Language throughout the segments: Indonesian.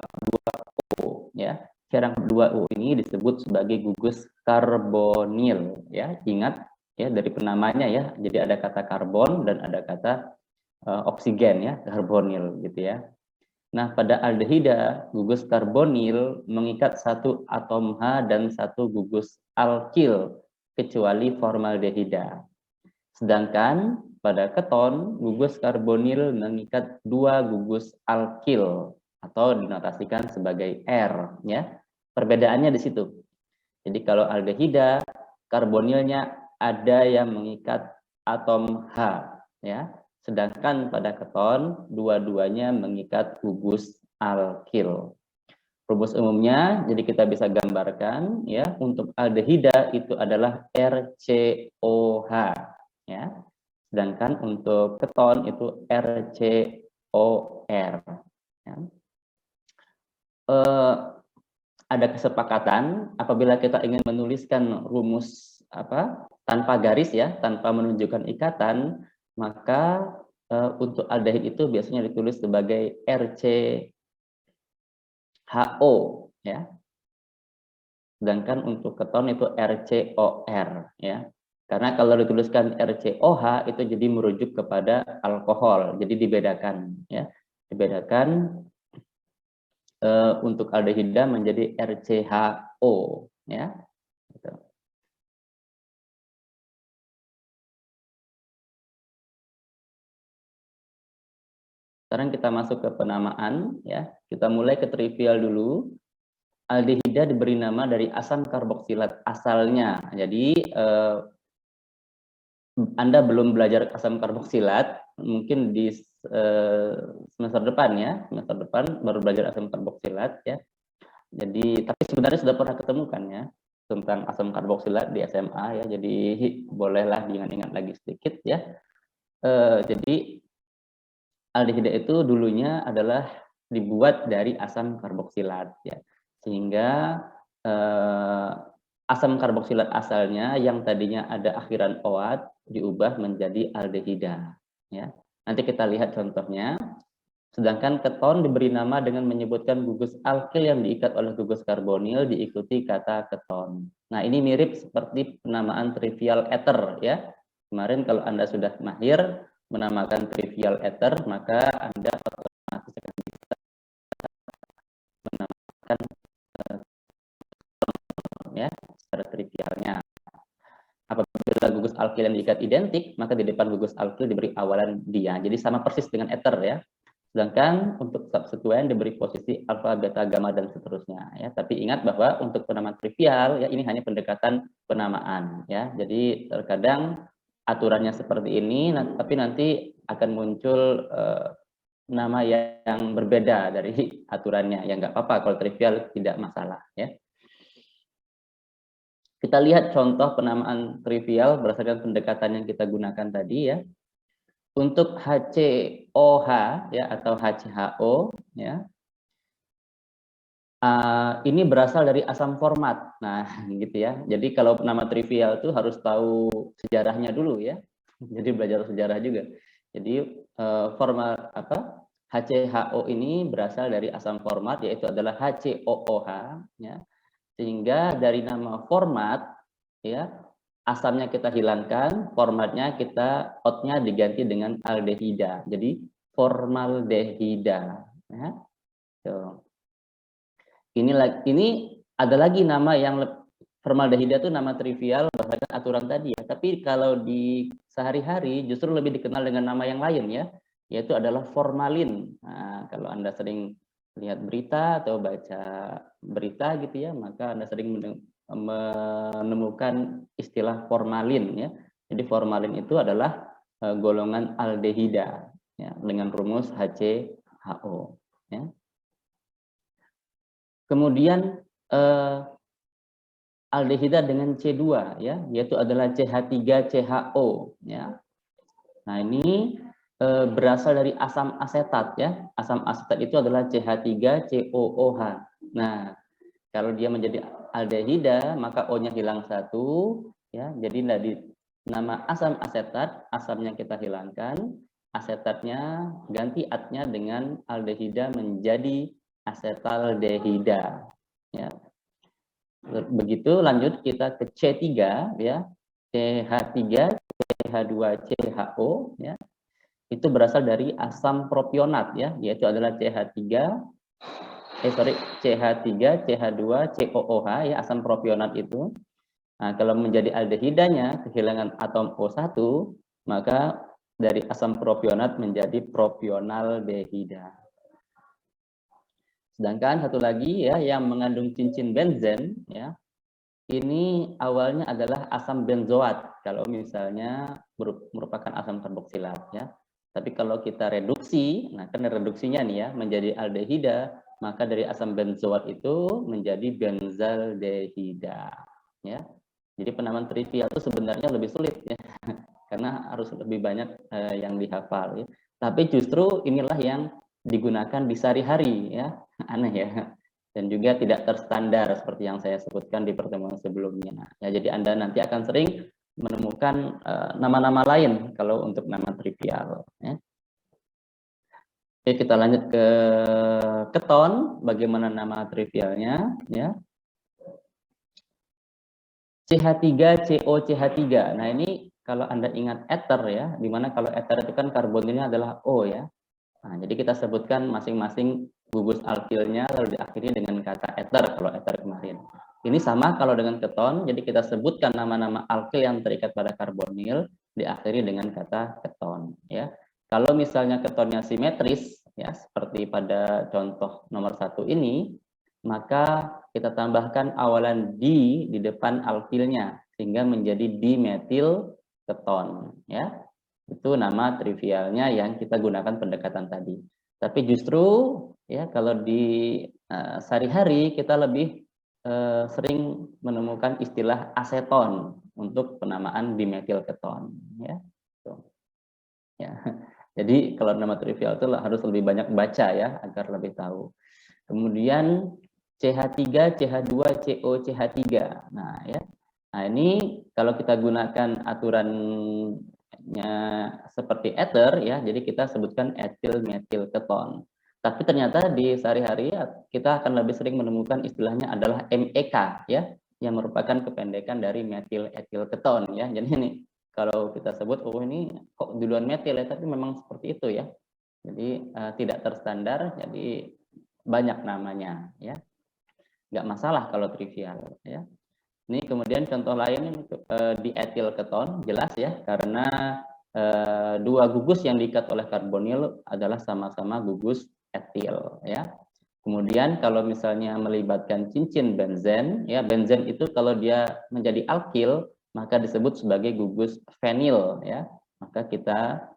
rangkap 2O ya. C rangkap 2O ini disebut sebagai gugus karbonil ya. Ingat ya dari penamanya ya. Jadi ada kata karbon dan ada kata oksigen ya, karbonil gitu ya. Nah, pada aldehida, gugus karbonil mengikat satu atom H dan satu gugus alkil, kecuali formaldehida. Sedangkan pada keton, gugus karbonil mengikat dua gugus alkil, atau dinotasikan sebagai R. Ya. Perbedaannya di situ. Jadi kalau aldehida, karbonilnya ada yang mengikat atom H. Ya. Sedangkan pada keton, dua-duanya mengikat gugus alkil. Rumus umumnya, jadi kita bisa gambarkan ya, untuk aldehida itu adalah RCOH ya. Sedangkan untuk keton itu RCOR ya. Ada kesepakatan apabila kita ingin menuliskan rumus tanpa garis ya, tanpa menunjukkan ikatan, maka untuk aldehid itu biasanya ditulis sebagai RCHO ya. Sedangkan untuk keton itu RCOR ya. Karena kalau dituliskan RCOH itu jadi merujuk kepada alkohol, jadi dibedakan ya. Dibedakan untuk aldehida menjadi RCHO ya. Gitu. Sekarang kita masuk ke penamaan ya. Kita mulai ke trivial dulu. Aldehida diberi nama dari asam karboksilat asalnya. Jadi Anda belum belajar asam karboksilat, mungkin di semester depan ya, semester depan baru belajar asam karboksilat ya. Jadi tapi sebenarnya sudah pernah ketemukan ya tentang asam karboksilat di SMA ya. Jadi bolehlah diingat-ingat lagi sedikit ya. Jadi aldehida itu dulunya adalah dibuat dari asam karboksilat ya, sehingga asam karboksilat asalnya yang tadinya ada akhiran OAT diubah menjadi aldehida ya. Nanti kita lihat contohnya. Sedangkan keton diberi nama dengan menyebutkan gugus alkil yang diikat oleh gugus karbonil diikuti kata keton. Nah, ini mirip seperti penamaan trivial ether ya. Kemarin kalau Anda sudah mahir menamakan trivial ether, maka Anda otomatis akan bisa menamakan ya secara trivialnya. Apabila gugus alkil yang diikat identik, maka di depan gugus alkil diberi awalan dia. Jadi sama persis dengan ether ya. Sedangkan untuk substituen diberi posisi alfa, beta, gamma dan seterusnya ya. Tapi ingat bahwa untuk penamaan trivial ya ini hanya pendekatan penamaan ya. Jadi terkadang aturannya seperti ini, tapi nanti akan muncul nama yang berbeda dari aturannya. Ya nggak apa-apa kalau trivial tidak masalah ya. Kita lihat contoh penamaan trivial berdasarkan pendekatan yang kita gunakan tadi ya. Untuk HCOH ya atau HCHO ya, ini berasal dari asam format. Nah, gitu ya. Jadi kalau nama trivial itu harus tahu sejarahnya dulu ya. Jadi belajar sejarah juga. Jadi format HCHO ini berasal dari asam format yaitu adalah HCOOH ya. Sehingga dari nama format ya, asamnya kita hilangkan, formatnya kita outnya diganti dengan aldehida. Jadi formaldehida. Ya. So. Ini ada lagi nama yang formaldehida itu nama trivial berdasarkan aturan tadi ya. Tapi kalau di sehari-hari justru lebih dikenal dengan nama yang lain ya, yaitu adalah formalin. Nah, kalau Anda sering lihat berita atau baca berita gitu ya, maka Anda sering menemukan istilah formalin ya. Jadi formalin itu adalah golongan aldehida ya, dengan rumus HCHO ya. Kemudian aldehida dengan C2 ya, yaitu adalah CH3CHO ya. Nah, ini berasal dari asam asetat ya. Asam asetat itu adalah CH3COOH. Nah, kalau dia menjadi aldehida, maka O-nya hilang satu, ya. Jadi dari nama asam asetat, asamnya kita hilangkan, asetatnya ganti atnya dengan aldehida menjadi asetaldehida. Ya. Begitu lanjut kita ke C3 ya. CH3, CH2, CHO ya. Itu berasal dari asam propionat ya, yaitu adalah CH3, CH2, COOH ya, asam propionat itu. Nah, kalau menjadi aldehidanya kehilangan atom O1, maka dari asam propionat menjadi propionaldehida. Sedangkan satu lagi ya yang mengandung cincin benzen ya, ini awalnya adalah asam benzoat kalau misalnya merupakan asam karboksilat ya. Tapi kalau kita reduksi, nah kan reduksinya nih ya menjadi aldehida, maka dari asam benzoat itu menjadi benzaldehida ya. Jadi penamaan trivial itu sebenarnya lebih sulit ya, karena harus lebih banyak yang dihafal ya. Tapi justru inilah yang digunakan di sehari-hari ya, aneh ya. Dan juga tidak terstandar seperti yang saya sebutkan di pertemuan sebelumnya. Ya, jadi Anda nanti akan sering menemukan nama-nama lain kalau untuk nama trivial. Ya. Oke, kita lanjut ke keton. Bagaimana nama trivialnya? Ya. CH3COCH3. Nah, ini kalau Anda ingat ether ya, di mana kalau ether itu kan karbonilnya adalah O ya. Nah, jadi kita sebutkan masing-masing gugus alkilnya lalu diakhiri dengan kata ether kalau ether kemarin. Ini sama kalau dengan keton, jadi kita sebutkan nama-nama alkil yang terikat pada karbonil diakhiri dengan kata keton ya. Kalau misalnya ketonnya simetris ya seperti pada contoh nomor 1 ini, maka kita tambahkan awalan di depan alkilnya sehingga menjadi dimetil keton ya. Itu nama trivialnya yang kita gunakan pendekatan tadi. Tapi justru ya kalau di sehari-hari kita lebih sering menemukan istilah aseton untuk penamaan dimetil keton ya. Ya. Jadi kalau nama trivial itu harus lebih banyak baca ya agar lebih tahu. Kemudian CH3, CH2, CO, CH3. Nah, ya. Nah, ini kalau kita gunakan aturannya seperti ether ya, jadi kita sebutkan etil metil keton. Tapi ternyata di sehari-hari kita akan lebih sering menemukan istilahnya adalah MEK ya, yang merupakan kependekan dari metil etil keton ya. Jadi ini kalau kita sebut oh ini kok duluan metil ya, tapi memang seperti itu ya. Jadi tidak terstandar, jadi banyak namanya ya, nggak masalah kalau trivial ya. Ini kemudian contoh lain di etil keton jelas ya, karena dua gugus yang diikat oleh karbonil adalah sama-sama gugus etil ya. Kemudian kalau misalnya melibatkan cincin benzen ya, benzen itu kalau dia menjadi alkil maka disebut sebagai gugus fenil ya. Maka kita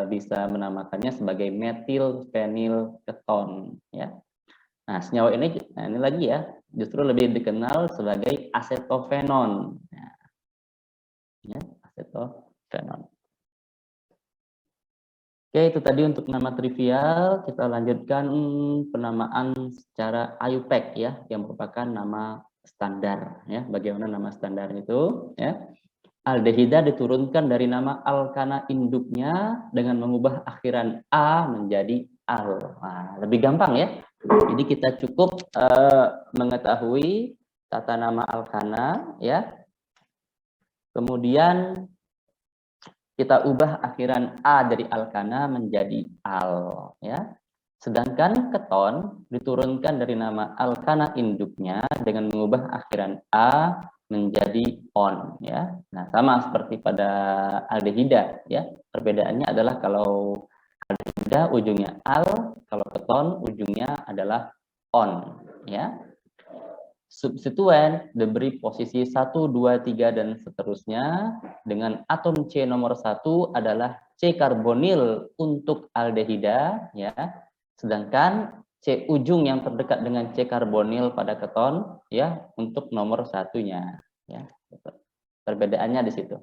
bisa menamakannya sebagai metil fenil keton ya. Nah, senyawa ini, nah ini lagi ya, justru lebih dikenal sebagai asetofenon. Nah, ya, asetofenon. Oke, itu tadi untuk nama trivial. Kita lanjutkan penamaan secara IUPAC ya, yang merupakan nama standar ya. Bagaimana nama standar itu ya? Aldehida diturunkan dari nama alkana induknya dengan mengubah akhiran A menjadi al. Nah, lebih gampang ya. Jadi kita cukup mengetahui tata nama alkana ya. Kemudian kita ubah akhiran A dari alkana menjadi al ya. Sedangkan keton diturunkan dari nama alkana induknya dengan mengubah akhiran A menjadi on ya. Nah, sama seperti pada aldehida ya. Perbedaannya adalah kalau aldehida ujungnya al, kalau keton ujungnya adalah on ya. Substituen diberi posisi 1, 2, 3 dan seterusnya dengan atom C nomor 1 adalah C karbonil untuk aldehida ya. Sedangkan C ujung yang terdekat dengan C karbonil pada keton ya untuk nomor satunya ya. Perbedaannya di situ.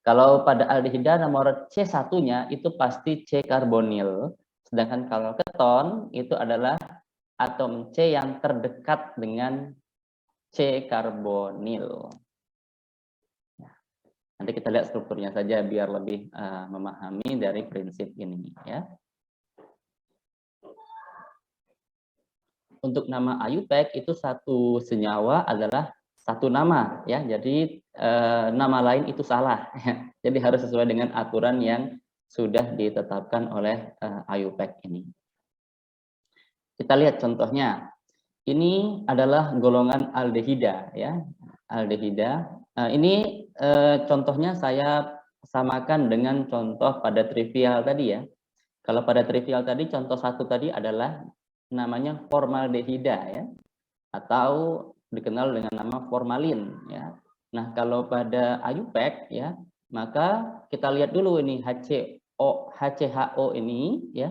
Kalau pada aldehida nomor C satunya itu pasti C karbonil, sedangkan kalau keton itu adalah atom C yang terdekat dengan C karbonil. Nanti kita lihat strukturnya saja biar lebih memahami dari prinsip ini ya. untuk nama IUPAC itu satu senyawa adalah satu nama ya. Jadi nama lain itu salah ya. Jadi harus sesuai dengan aturan yang sudah ditetapkan oleh IUPAC ini. Kita lihat contohnya. Ini adalah golongan aldehida ya. Aldehida. Ini contohnya saya samakan dengan contoh pada trivial tadi ya. Kalau pada trivial tadi contoh satu tadi adalah namanya formaldehida ya, atau dikenal dengan nama formalin ya. Nah, kalau pada IUPAC ya, maka kita lihat dulu ini HCHO ini ya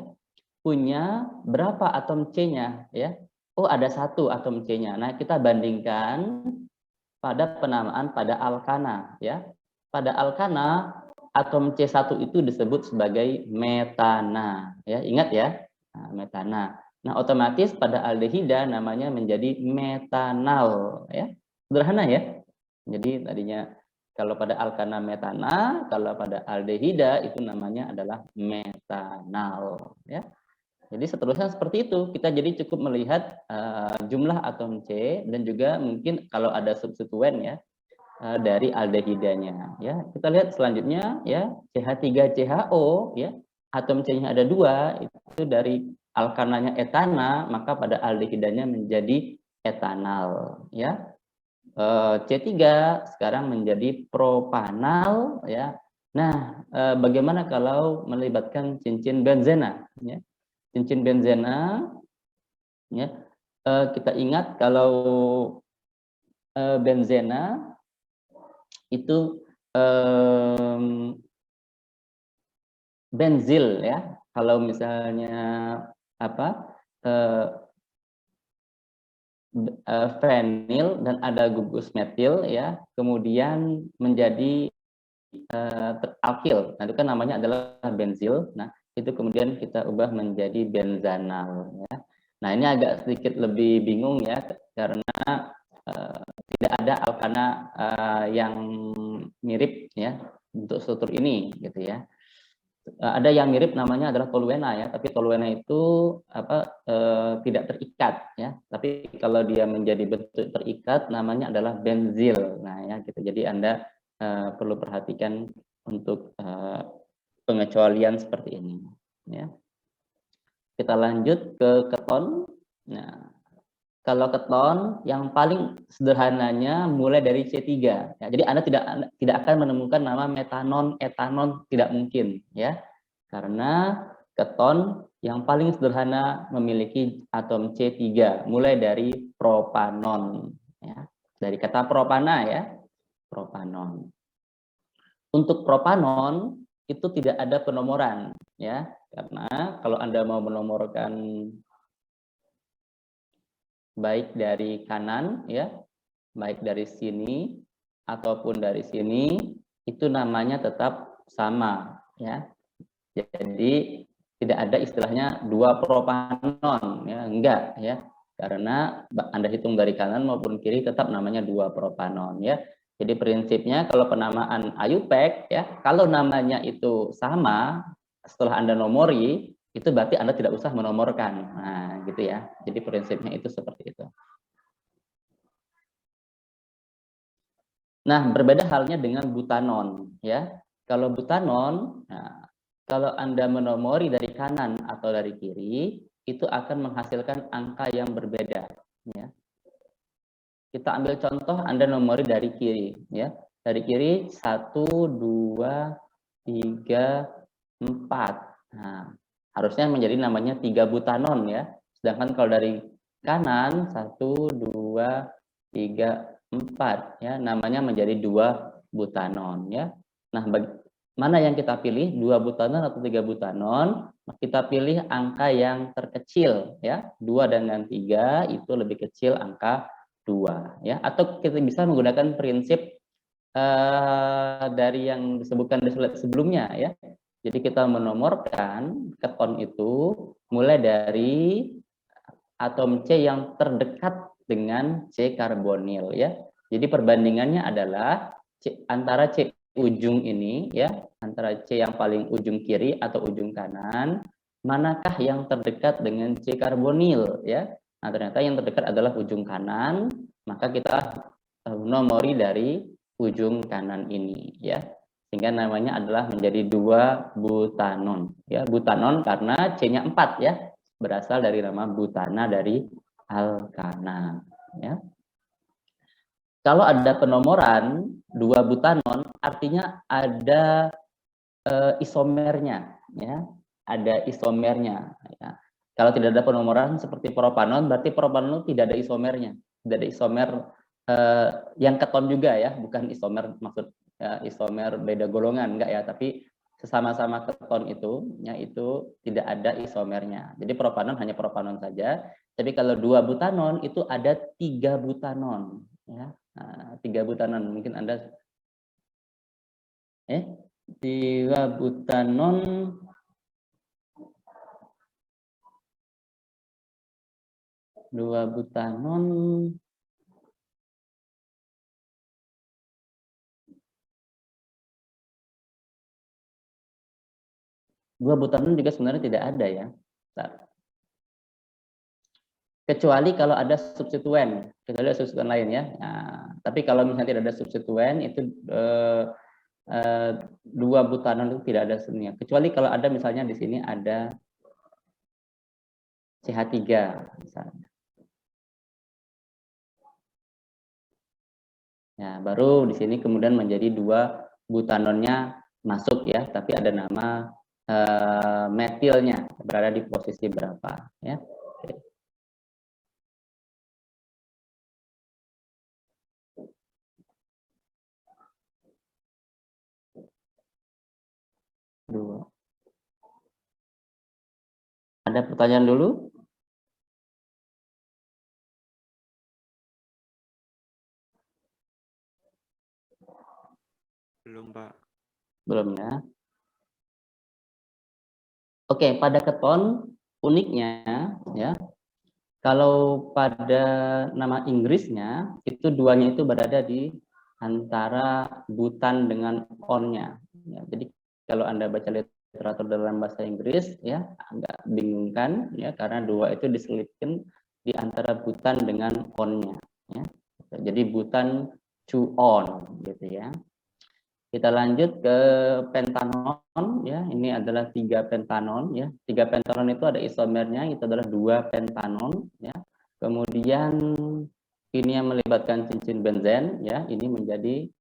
punya berapa atom C-nya ya. Oh, ada satu atom C-nya. Nah, kita bandingkan pada penamaan pada alkana ya. Pada alkana atom C1 itu disebut sebagai metana ya. Ingat ya. Nah, metana. Nah, otomatis pada aldehida namanya menjadi metanal ya. Sederhana ya. Jadi tadinya kalau pada alkana metana, kalau pada aldehida itu namanya adalah metanal ya. Jadi seterusnya seperti itu. Kita jadi cukup melihat jumlah atom C dan juga mungkin kalau ada substituen ya dari aldehidanya. Ya, kita lihat selanjutnya ya CH3CHO ya atom C-nya ada 2 itu dari alkananya etana maka pada aldehidanya menjadi etanal ya. C3 sekarang menjadi propanal ya. Nah, bagaimana kalau melibatkan cincin benzena ya? Cincin benzena ya kita ingat kalau benzena itu benzil ya. Kalau misalnya apa fenil dan ada gugus metil ya, kemudian menjadi alkil. Nah, itu kan namanya adalah benzil. Nah, itu kemudian kita ubah menjadi benzanal ya. Nah, ini agak sedikit lebih bingung ya karena tidak ada alkana yang mirip ya untuk struktur ini gitu ya. Ada yang mirip namanya adalah toluena ya, tapi toluena itu tidak terikat ya. Tapi kalau dia menjadi bentuk terikat namanya adalah benzil. Nah, ya gitu. Jadi Anda perlu perhatikan untuk pengecualian seperti ini ya. Kita lanjut ke keton. Nah, kalau keton yang paling sederhananya mulai dari C3 ya. Jadi Anda tidak akan menemukan nama metanon, etanon, tidak mungkin ya. Karena keton yang paling sederhana memiliki atom C3 mulai dari propanon ya. Dari kata propana ya. Propanon. Untuk propanon itu tidak ada penomoran ya. Karena kalau Anda mau menomorkan baik dari kanan ya, baik dari sini ataupun dari sini itu namanya tetap sama ya. Jadi tidak ada istilahnya dua propanon ya, enggak ya. Karena Anda hitung dari kanan maupun kiri tetap namanya dua propanon ya. Jadi prinsipnya kalau penamaan IUPAC ya, kalau namanya itu sama setelah Anda nomori itu berarti Anda tidak usah menomorkan. Nah, gitu ya. Jadi prinsipnya itu seperti itu. Nah, berbeda halnya dengan butanon ya. Kalau butanon, nah, kalau Anda menomori dari kanan atau dari kiri, itu akan menghasilkan angka yang berbeda ya. Kita ambil contoh Anda nomori dari kiri ya. Dari kiri 1 2 3 4. Nah, harusnya menjadi namanya 3 butanon ya. Sedangkan kalau dari kanan 1 2 3 4 ya, namanya menjadi 2 butanon ya. Nah, mana yang kita pilih, 2 butanon atau 3 butanon? Kita pilih angka yang terkecil ya. 2 dengan 3 itu lebih kecil angka 2 ya. Atau kita bisa menggunakan prinsip dari yang disebutkan di slide sebelumnya ya. Jadi kita menomorkan keton itu mulai dari atom C yang terdekat dengan C karbonil ya. Jadi perbandingannya adalah antara C ujung ini ya, antara C yang paling ujung kiri atau ujung kanan, manakah yang terdekat dengan C karbonil ya. Nah, ternyata yang terdekat adalah ujung kanan, maka kita nomori dari ujung kanan ini ya. Sehingga namanya adalah menjadi 2 butanon ya. Butanon karena C-nya 4 ya. Berasal dari nama butana dari alkana ya. Kalau ada penomoran 2 butanon artinya ada isomernya ya. Ada isomernya ya. Kalau tidak ada penomoran seperti propanon, berarti propanon tidak ada isomernya. Tidak ada isomer yang keton juga ya, bukan isomer maksud isomer beda golongan, enggak ya, tapi sesama-sama keton itu, ya itu tidak ada isomernya. Jadi propanon hanya propanon saja. Tapi kalau 2 butanon itu ada 3 butanon, ya. Nah, 3 butanon mungkin Anda 3 butanon. Dua butanon juga sebenarnya tidak ada ya. Kecuali kalau ada substituen, lain ya. Nah, tapi kalau misalnya tidak ada substituen itu 2 butanon itu tidak ada sebenarnya. Kecuali kalau ada misalnya di sini ada CH3 misalnya. Ya, baru di sini kemudian menjadi 2 butanonnya masuk ya, tapi ada nama metilnya berada di posisi berapa ya. Oke. Dua. Ada pertanyaan dulu? Belum, Pak. Belum ya. Oke, pada keton uniknya ya. Kalau pada nama Inggrisnya itu duanya itu berada di antara butan dengan onnya. Ya, jadi kalau Anda baca literatur dalam bahasa Inggris ya agak bingungkan ya karena 2 itu diselipkan di antara butan dengan onnya. Ya. Jadi butan to on gitu ya. Kita lanjut ke pentanon ya. Ini adalah 3 pentanon ya. 3 pentanon itu ada isomernya, itu adalah 2 pentanon ya. Kemudian ini yang melibatkan cincin benzen ya, ini menjadi